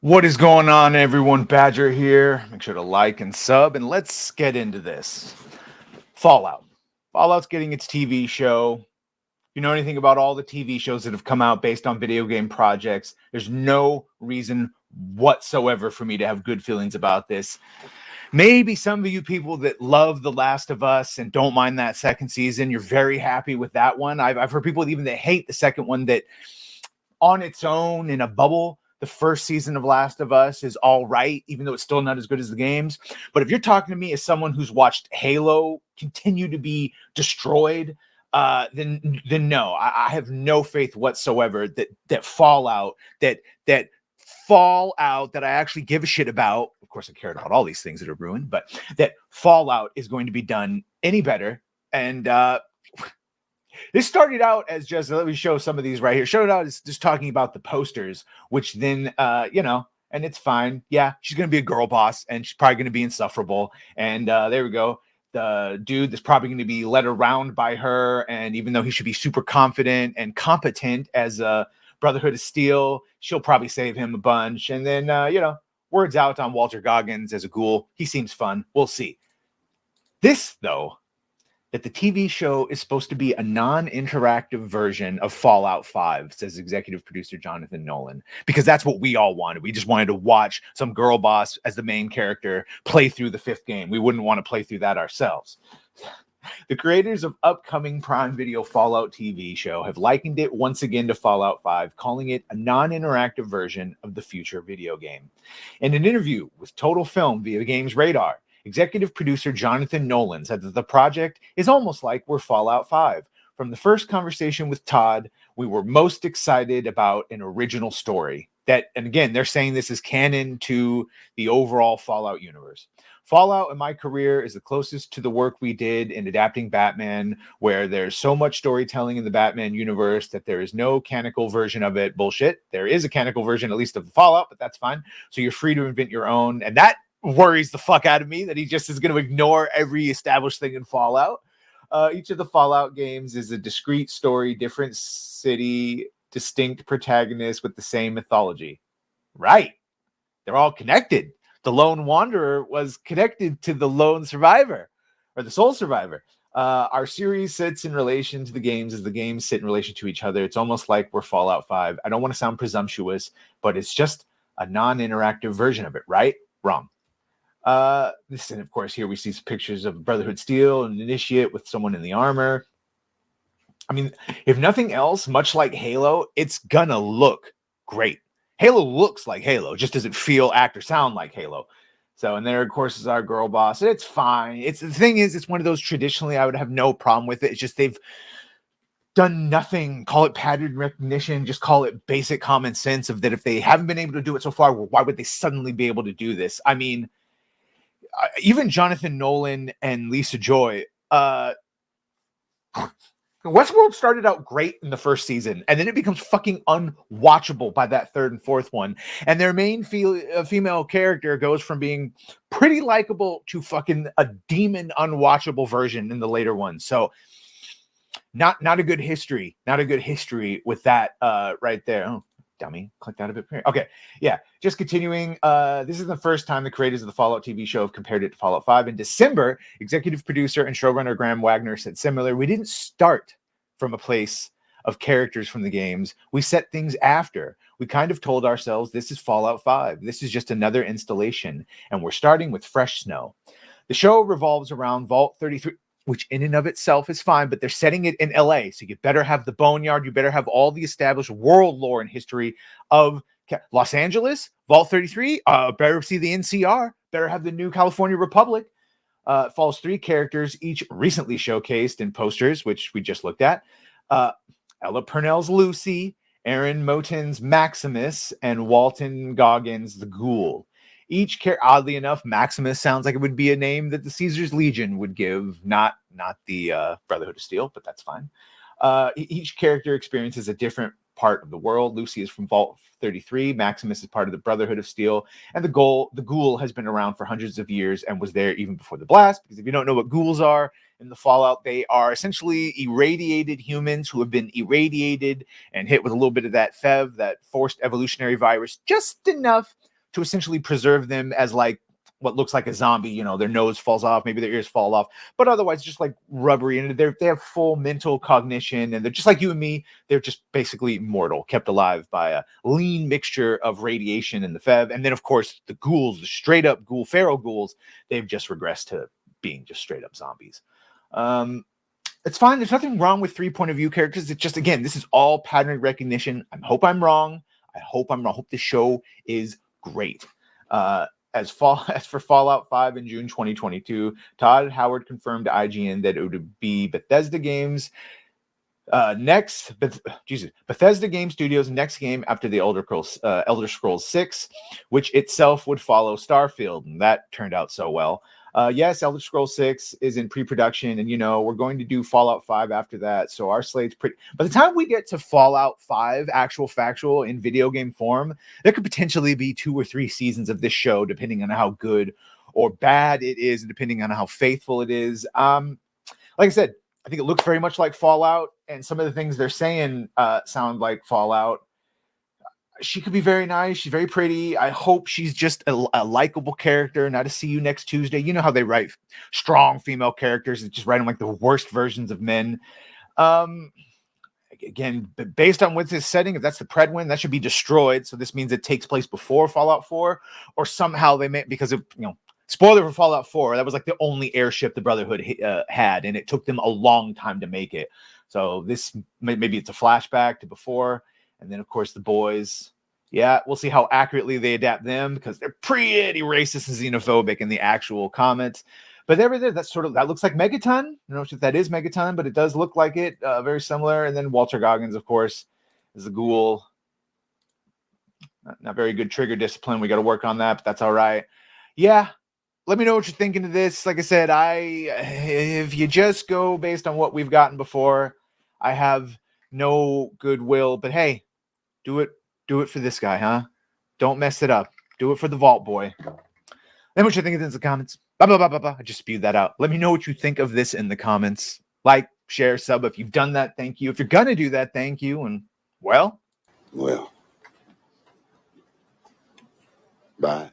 What is going on, everyone? Badger here. Make sure to like and sub, and let's get into this. Fallout. Fallout's getting its TV show. If you know anything about all the TV shows that have come out based on video game projects, there's no reason whatsoever for me to have good feelings about this. Maybe some of you people that love The Last of Us and don't mind that second season, you're very happy with that one. I've heard people even that hate the second one that on its own in a bubble, the first season of Last of Us is all right, even though it's still not as good as the games. But if you're talking to me as someone who's watched Halo continue to be destroyed, then no, I have no faith whatsoever that Fallout, that Fallout that I actually give a shit about. Of course, I care about all these things that are ruined, but that Fallout is going to be done any better. And this started out as just, let me show some of these right here. Started out as just talking about the posters, which then, and it's fine. Yeah, she's going to be a girl boss and she's probably going to be insufferable. And there we go. The dude that's probably going to be led around by her. And even though he should be super confident and competent as a Brotherhood of Steel, she'll probably save him a bunch. And then, words out on Walter Goggins as a ghoul. He seems fun. We'll see. This, though, that the TV show is supposed to be a non-interactive version of Fallout 5, says executive producer Jonathan Nolan, because that's what we all wanted. We just wanted to watch some girl boss as the main character play through the fifth game. We wouldn't want to play through that ourselves. The creators of upcoming Prime Video Fallout TV show have likened it once again to Fallout 5, calling it a non-interactive version of the future video game. In an interview with Total Film via Games Radar, executive producer Jonathan Nolan said that the project is almost like we're Fallout 5. From the first conversation with Todd, we were most excited about an original story. And again, they're saying this is canon to the overall Fallout universe. Fallout in my career is the closest to the work we did in adapting Batman, where there's so much storytelling in the Batman universe that there is no canonical version of it. Bullshit. There is a canonical version, at least of the Fallout, but that's fine. So you're free to invent your own. And that worries the fuck out of me that he just is going to ignore every established thing in Fallout. Each of the Fallout games is a discrete story, different city, distinct protagonists with the same mythology. Right. They're all connected. The Lone Wanderer was connected to the Lone Survivor or the Sole Survivor. Our series sits in relation to the games as the games sit in relation to each other. It's almost like we're Fallout 5. I don't want to sound presumptuous, but it's just a non-interactive version of it, right? Wrong. This, and of course, here we see some pictures of Brotherhood Steel and Initiate with someone in the armor. I mean, if nothing else, much like Halo, it's gonna look great. Halo looks like Halo, just doesn't feel, act, or sound like Halo. So, and there, of course, is our girl boss. And it's fine. It's the thing is, it's one of those traditionally I would have no problem with it. It's just they've done nothing. Call it pattern recognition. Just call it basic common sense of that. If they haven't been able to do it so far, well, why would they suddenly be able to do this? I mean, even Jonathan Nolan and Lisa Joy, Westworld started out great in the first season, and then it becomes fucking unwatchable by that third and fourth one. And their main female character goes from being pretty likable to fucking a demon unwatchable version in the later ones. So not a good history. Not a good history with that right there. Oh, dummy. Clicked out of it. Okay. Yeah. Just continuing. This is the first time the creators of the Fallout TV show have compared it to Fallout 5. In December, executive producer and showrunner Graham Wagner said similar. We didn't start from a place of characters from the games. We set things after. We kind of told ourselves this is Fallout 5. This is just another installation. And we're starting with fresh snow. The show revolves around Vault 33, which in and of itself is fine, but they're setting it in LA. So you better have the Boneyard. You better have all the established world lore and history of Los Angeles, Vault 33. Better see the NCR. Better have the new California Republic. Follows three characters, each recently showcased in posters, which we just looked at. Ella Purnell's Lucy, Aaron Moten's Maximus, and Walton Goggins the Ghoul. Each character, oddly enough, Maximus sounds like it would be a name that the Caesar's Legion would give, not the Brotherhood of Steel, but that's fine. Each character experiences a different part of the world. Lucy is from Vault 33. Maximus is part of the Brotherhood of Steel. And the Ghoul has been around for hundreds of years and was there even before the blast. Because if you don't know what ghouls are in the Fallout, they are essentially irradiated humans who have been irradiated and hit with a little bit of that FEV, that forced evolutionary virus, just enough to essentially preserve them as like what looks like a zombie. You know, their nose falls off, maybe their ears fall off, but otherwise just like rubbery, and they have full mental cognition, and they're just like you and me. They're just basically immortal, kept alive by a lean mixture of radiation and the Fev. And then of course the ghouls, the straight up ghoul, feral ghouls, they've just regressed to being just straight up zombies. It's fine. There's nothing wrong with 3 point of view characters. It's just, again, this is all pattern recognition. I hope I'm wrong. I hope the show is great. As for Fallout 5 in June 2022, Todd Howard confirmed to IGN that it would be Bethesda Games Bethesda Game Studios' next game after the Elder Scrolls 6, which itself would follow Starfield, and that turned out so well. Yes, Elder Scrolls 6 is in pre-production, and we're going to do Fallout 5 after that. So our slate's pretty. By the time we get to Fallout 5, actual factual in video game form, there could potentially be 2 or 3 seasons of this show, depending on how good or bad it is, depending on how faithful it is. Like I said, I think it looks very much like Fallout, and some of the things they're saying sound like Fallout. She could be very nice. She's very pretty. I hope she's just a likable character, not a see you next Tuesday. You know how they write strong female characters and just write them like the worst versions of men. Again, based on what's this setting, if that's the Predwin, that should be destroyed. So this means it takes place before Fallout 4, or somehow they may, because of, spoiler for Fallout 4, that was like the only airship the Brotherhood had, and it took them a long time to make it. So this, maybe it's a flashback to before. And then, of course, the boys. Yeah, we'll see how accurately they adapt them, because they're pretty racist and xenophobic in the actual comments. But that looks like Megaton. I don't know if that is Megaton, but it does look like it. Very similar. And then Walter Goggins, of course, is the ghoul. Not very good trigger discipline. We got to work on that, but that's all right. Yeah. Let me know what you're thinking of this. Like I said, if you just go based on what we've gotten before, I have no goodwill. But hey, do it for this guy, huh? Don't mess it up. Do it for the Vault Boy. Let me know what you think of this in the comments. Blah, blah, blah, blah, blah. I just spewed that out. Let me know what you think of this in the comments. Like, share, sub. If you've done that, thank you. If you're going to do that, thank you. And, well, bye.